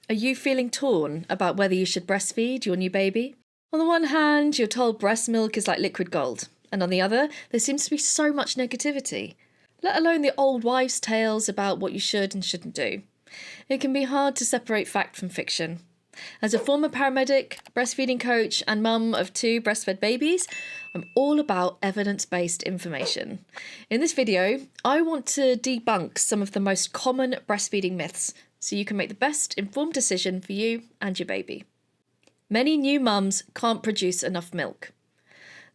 Are you feeling torn about whether you should breastfeed your new baby? On the one hand, you're told breast milk is like liquid gold, and on the other, there seems to be so much negativity, let alone the old wives' tales about what you should and shouldn't do. It can be hard to separate fact from fiction. As a former paramedic, breastfeeding coach, and mum of 2 breastfed babies, I'm all about evidence-based information. In this video, I want to debunk some of the most common breastfeeding myths so you can make the best informed decision for you and your baby. Many new mums can't produce enough milk.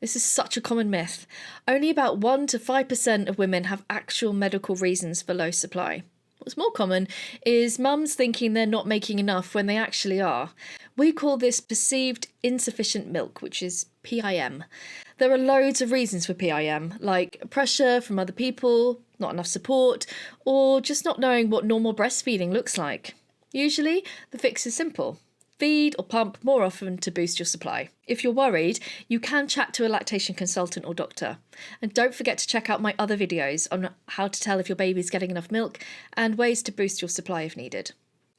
This is such a common myth. Only about 1 to 5% of women have actual medical reasons for low supply. What's more common is mums thinking they're not making enough when they actually are. We call this perceived insufficient milk, which is PIM. There are loads of reasons for PIM, like pressure from other people, not enough support, or just not knowing what normal breastfeeding looks like. Usually, the fix is simple. Feed or pump more often to boost your supply. If you're worried, you can chat to a lactation consultant or doctor. And don't forget to check out my other videos on how to tell if your baby's getting enough milk and ways to boost your supply if needed.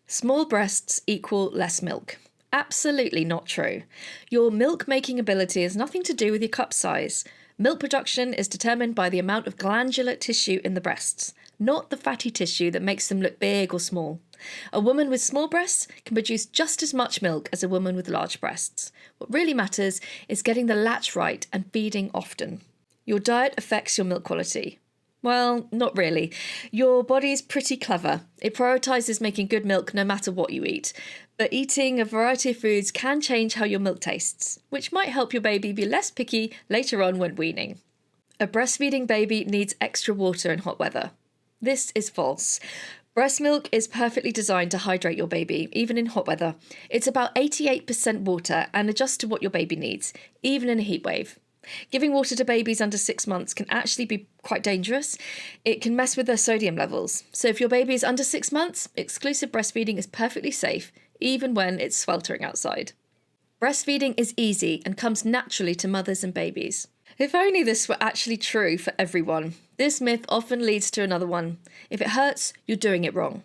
Small breasts equal less milk. Absolutely not true. Your milk-making ability has nothing to do with your cup size. Milk production is determined by the amount of glandular tissue in the breasts, not the fatty tissue that makes them look big or small. A woman with small breasts can produce just as much milk as a woman with large breasts. What really matters is getting the latch right and feeding often. Your diet affects your milk quality. Well, not really. Your body's pretty clever. It prioritises making good milk no matter what you eat. But eating a variety of foods can change how your milk tastes, which might help your baby be less picky later on when weaning. A breastfeeding baby needs extra water in hot weather. This is false. Breast milk is perfectly designed to hydrate your baby, even in hot weather. It's about 88% water and adjusts to what your baby needs, even in a heat wave. Giving water to babies under 6 months can actually be quite dangerous. It can mess with their sodium levels. So if your baby is under 6 months, exclusive breastfeeding is perfectly safe, even when it's sweltering outside. Breastfeeding is easy and comes naturally to mothers and babies. If only this were actually true for everyone. This myth often leads to another one. If it hurts, you're doing it wrong.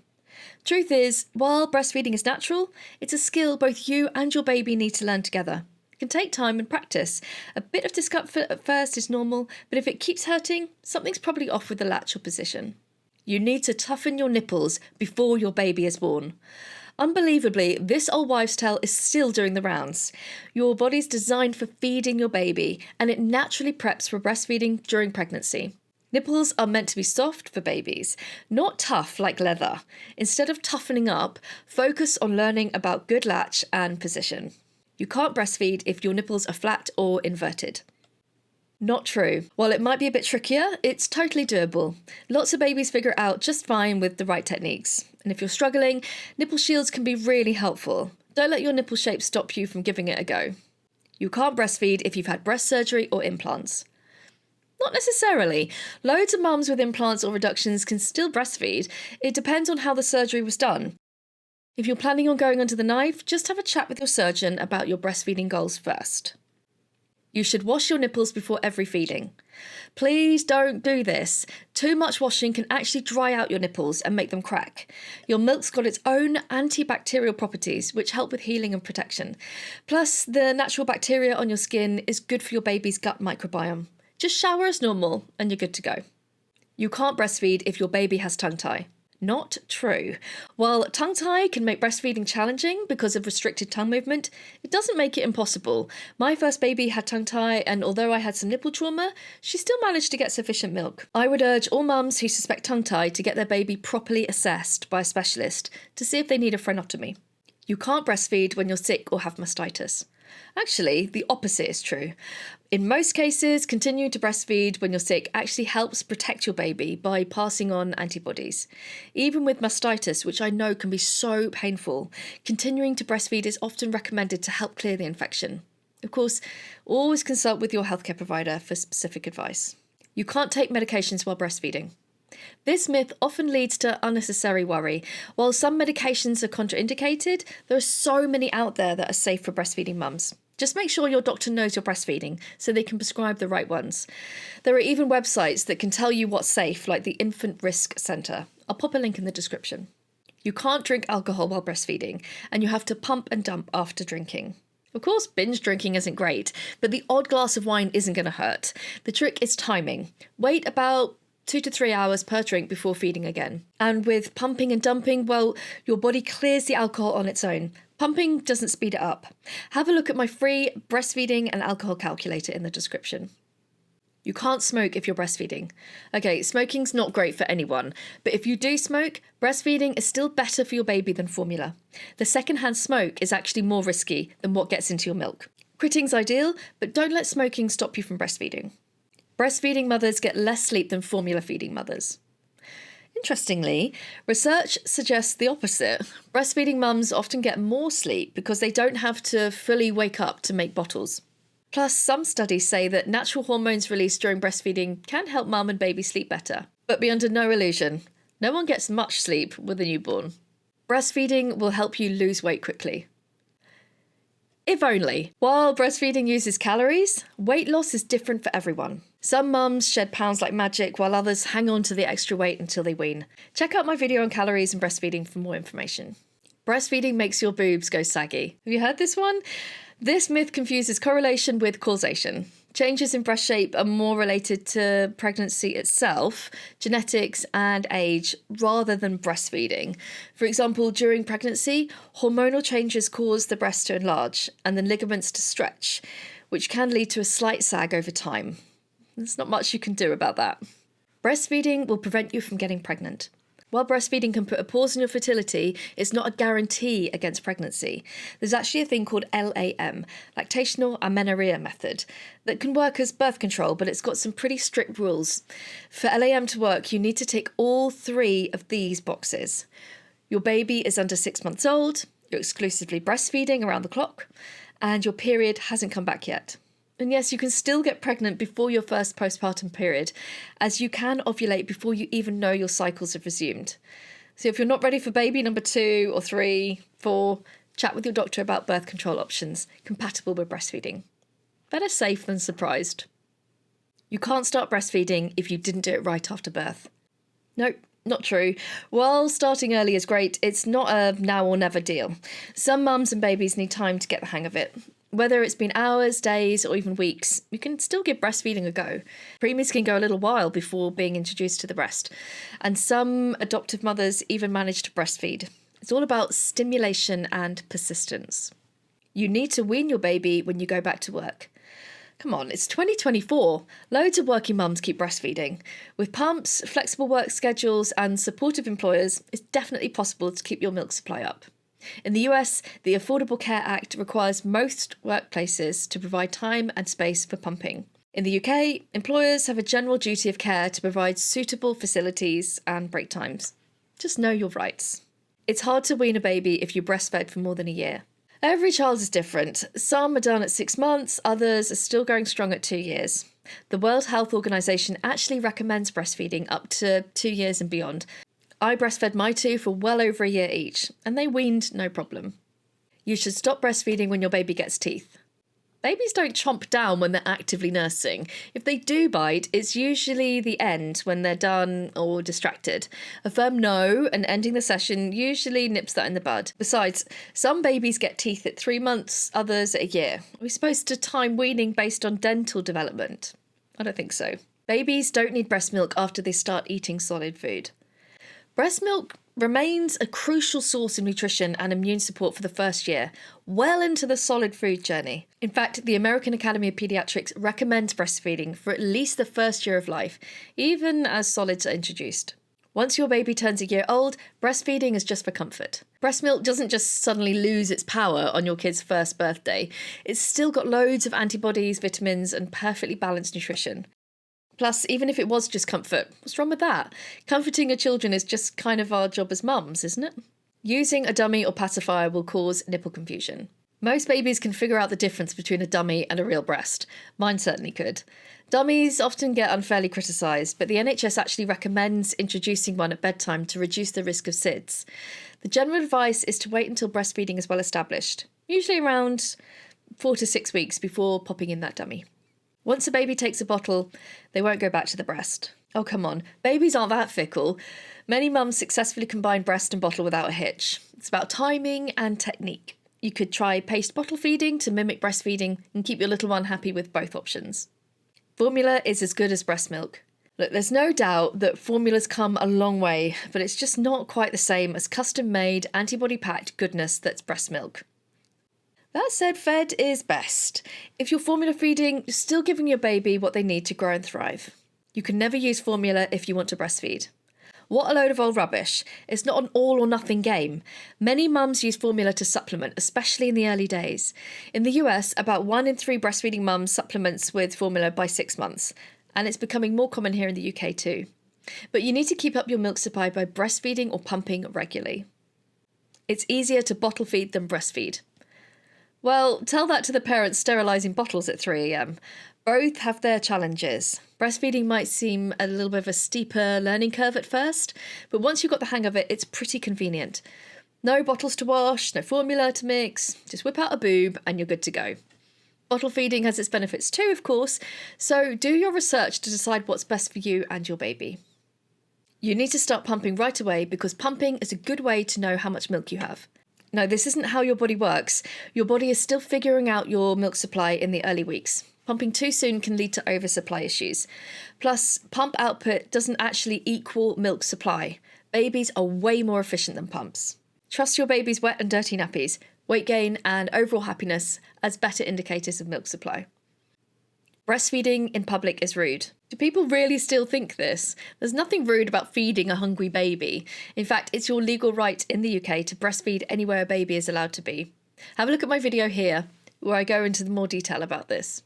Truth is, while breastfeeding is natural, it's a skill both you and your baby need to learn together. It can take time and practice. A bit of discomfort at first is normal, but if it keeps hurting, something's probably off with the latch or position. You need to toughen your nipples before your baby is born. Unbelievably, this old wives' tale is still doing the rounds. Your body's designed for feeding your baby, and it naturally preps for breastfeeding during pregnancy. Nipples are meant to be soft for babies, not tough like leather. Instead of toughening up, focus on learning about good latch and position. You can't breastfeed if your nipples are flat or inverted. Not true. While it might be a bit trickier, it's totally doable. Lots of babies figure it out just fine with the right techniques. And if you're struggling, nipple shields can be really helpful. Don't let your nipple shape stop you from giving it a go. You can't breastfeed if you've had breast surgery or implants. Not necessarily. Loads of mums with implants or reductions can still breastfeed. It depends on how the surgery was done. If you're planning on going under the knife, just have a chat with your surgeon about your breastfeeding goals first. You should wash your nipples before every feeding. Please don't do this. Too much washing can actually dry out your nipples and make them crack. Your milk's got its own antibacterial properties, which help with healing and protection. Plus, the natural bacteria on your skin is good for your baby's gut microbiome. Just shower as normal and you're good to go. You can't breastfeed if your baby has tongue tie. Not true. While tongue tie can make breastfeeding challenging because of restricted tongue movement, it doesn't make it impossible. My first baby had tongue tie, and although I had some nipple trauma, she still managed to get sufficient milk. I would urge all mums who suspect tongue tie to get their baby properly assessed by a specialist to see if they need a frenotomy. You can't breastfeed when you're sick or have mastitis. Actually, the opposite is true. In most cases, continuing to breastfeed when you're sick actually helps protect your baby by passing on antibodies. Even with mastitis, which I know can be so painful, continuing to breastfeed is often recommended to help clear the infection. Of course, always consult with your healthcare provider for specific advice. You can't take medications while breastfeeding. This myth often leads to unnecessary worry. While some medications are contraindicated, there are so many out there that are safe for breastfeeding mums. Just make sure your doctor knows you're breastfeeding so they can prescribe the right ones. There are even websites that can tell you what's safe, like the Infant Risk Centre. I'll pop a link in the description. You can't drink alcohol while breastfeeding, and you have to pump and dump after drinking. Of course, binge drinking isn't great, but the odd glass of wine isn't going to hurt. The trick is timing. Wait about 2 to 3 hours per drink before feeding again. And with pumping and dumping, well, your body clears the alcohol on its own. Pumping doesn't speed it up. Have a look at my free breastfeeding and alcohol calculator in the description. You can't smoke if you're breastfeeding. Okay, smoking's not great for anyone, but if you do smoke, breastfeeding is still better for your baby than formula. The secondhand smoke is actually more risky than what gets into your milk. Quitting's ideal, but don't let smoking stop you from breastfeeding. Breastfeeding mothers get less sleep than formula feeding mothers. Interestingly, research suggests the opposite. Breastfeeding mums often get more sleep because they don't have to fully wake up to make bottles. Plus, some studies say that natural hormones released during breastfeeding can help mum and baby sleep better. But be under no illusion, no one gets much sleep with a newborn. Breastfeeding will help you lose weight quickly. If only. While breastfeeding uses calories, weight loss is different for everyone. Some mums shed pounds like magic, while others hang on to the extra weight until they wean. Check out my video on calories and breastfeeding for more information. Breastfeeding makes your boobs go saggy. Have you heard this one? This myth confuses correlation with causation. Changes in breast shape are more related to pregnancy itself, genetics, and age, rather than breastfeeding. For example, during pregnancy, hormonal changes cause the breast to enlarge and the ligaments to stretch, which can lead to a slight sag over time. There's not much you can do about that. Breastfeeding will prevent you from getting pregnant. While breastfeeding can put a pause in your fertility, it's not a guarantee against pregnancy. There's actually a thing called LAM, lactational amenorrhea method, that can work as birth control, but it's got some pretty strict rules. For LAM to work, you need to tick all 3 of these boxes. Your baby is under 6 months old, you're exclusively breastfeeding around the clock, and your period hasn't come back yet. And yes, you can still get pregnant before your first postpartum period, as you can ovulate before you even know your cycles have resumed. So if you're not ready for baby number 2 or 3, 4, chat with your doctor about birth control options compatible with breastfeeding. Better safe than surprised. You can't start breastfeeding if you didn't do it right after birth. Nope, not true. While starting early is great, it's not a now or never deal. Some mums and babies need time to get the hang of it. Whether it's been hours, days, or even weeks, you can still give breastfeeding a go. Preemies can go a little while before being introduced to the breast, and some adoptive mothers even manage to breastfeed. It's all about stimulation and persistence. You need to wean your baby when you go back to work. Come on, it's 2024. Loads of working mums keep breastfeeding. With pumps, flexible work schedules, and supportive employers, it's definitely possible to keep your milk supply up. In the US, the Affordable Care Act requires most workplaces to provide time and space for pumping. In the UK, employers have a general duty of care to provide suitable facilities and break times. Just know your rights. It's hard to wean a baby if you breastfed for more than a year. Every child is different. Some are done at 6 months, others are still going strong at 2 years. The World Health Organization actually recommends breastfeeding up to 2 years and beyond. I breastfed my 2 for well over a year each, and they weaned no problem. You should stop breastfeeding when your baby gets teeth. Babies don't chomp down when they're actively nursing. If they do bite, it's usually the end when they're done or distracted. A firm no and ending the session usually nips that in the bud. Besides, some babies get teeth at 3 months, others at a year. Are we supposed to time weaning based on dental development? I don't think so. Babies don't need breast milk after they start eating solid food. Breast milk remains a crucial source of nutrition and immune support for the first year, well into the solid food journey. In fact, the American Academy of Pediatrics recommends breastfeeding for at least the first year of life, even as solids are introduced. Once your baby turns a year old, breastfeeding is just for comfort. Breast milk doesn't just suddenly lose its power on your kid's first birthday. It's still got loads of antibodies, vitamins, and perfectly balanced nutrition. Plus, even if it was just comfort, what's wrong with that? Comforting your children is just kind of our job as mums, isn't it? Using a dummy or pacifier will cause nipple confusion. Most babies can figure out the difference between a dummy and a real breast. Mine certainly could. Dummies often get unfairly criticised, but the NHS actually recommends introducing one at bedtime to reduce the risk of SIDS. The general advice is to wait until breastfeeding is well established, usually around 4 to 6 weeks before popping in that dummy. Once a baby takes a bottle, they won't go back to the breast. Oh, come on. Babies aren't that fickle. Many mums successfully combine breast and bottle without a hitch. It's about timing and technique. You could try paced bottle feeding to mimic breastfeeding and keep your little one happy with both options. Formula is as good as breast milk. Look, there's no doubt that formulas come a long way, but it's just not quite the same as custom-made, antibody-packed goodness that's breast milk. That said, fed is best. If you're formula feeding, you're still giving your baby what they need to grow and thrive. You can never use formula if you want to breastfeed. What a load of old rubbish. It's not an all or nothing game. Many mums use formula to supplement, especially in the early days. In the US, about 1 in 3 breastfeeding mums supplements with formula by 6 months, and it's becoming more common here in the UK too. But you need to keep up your milk supply by breastfeeding or pumping regularly. It's easier to bottle feed than breastfeed. Well, tell that to the parents sterilising bottles at 3 a.m. Both have their challenges. Breastfeeding might seem a little bit of a steeper learning curve at first, but once you've got the hang of it, it's pretty convenient. No bottles to wash, no formula to mix, just whip out a boob and you're good to go. Bottle feeding has its benefits too, of course, so do your research to decide what's best for you and your baby. You need to start pumping right away because pumping is a good way to know how much milk you have. No, this isn't how your body works. Your body is still figuring out your milk supply in the early weeks. Pumping too soon can lead to oversupply issues. Plus, pump output doesn't actually equal milk supply. Babies are way more efficient than pumps. Trust your baby's wet and dirty nappies, weight gain and overall happiness as better indicators of milk supply. Breastfeeding in public is rude. Do people really still think this? There's nothing rude about feeding a hungry baby. In fact, it's your legal right in the UK to breastfeed anywhere a baby is allowed to be. Have a look at my video here, where I go into more detail about this.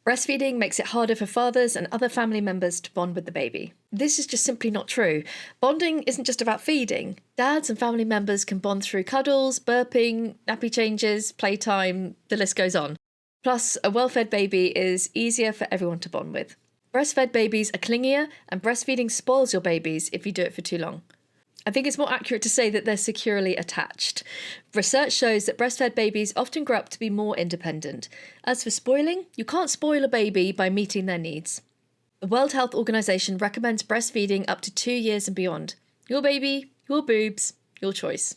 Breastfeeding makes it harder for fathers and other family members to bond with the baby. This is just simply not true. Bonding isn't just about feeding. Dads and family members can bond through cuddles, burping, nappy changes, playtime, the list goes on. Plus, a well-fed baby is easier for everyone to bond with. Breastfed babies are clingier, and breastfeeding spoils your babies if you do it for too long. I think it's more accurate to say that they're securely attached. Research shows that breastfed babies often grow up to be more independent. As for spoiling, you can't spoil a baby by meeting their needs. The World Health Organization recommends breastfeeding up to 2 years and beyond. Your baby, your boobs, your choice.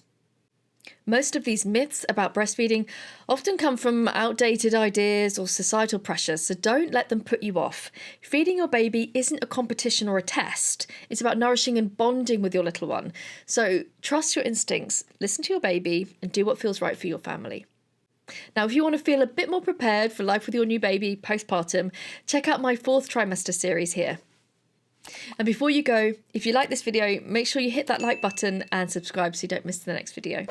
Most of these myths about breastfeeding often come from outdated ideas or societal pressures, so don't let them put you off. Feeding your baby isn't a competition or a test. It's about nourishing and bonding with your little one. So trust your instincts, listen to your baby, and do what feels right for your family. Now, if you want to feel a bit more prepared for life with your new baby postpartum, check out my 4th trimester series here. And before you go, if you like this video, make sure you hit that like button and subscribe so you don't miss the next video.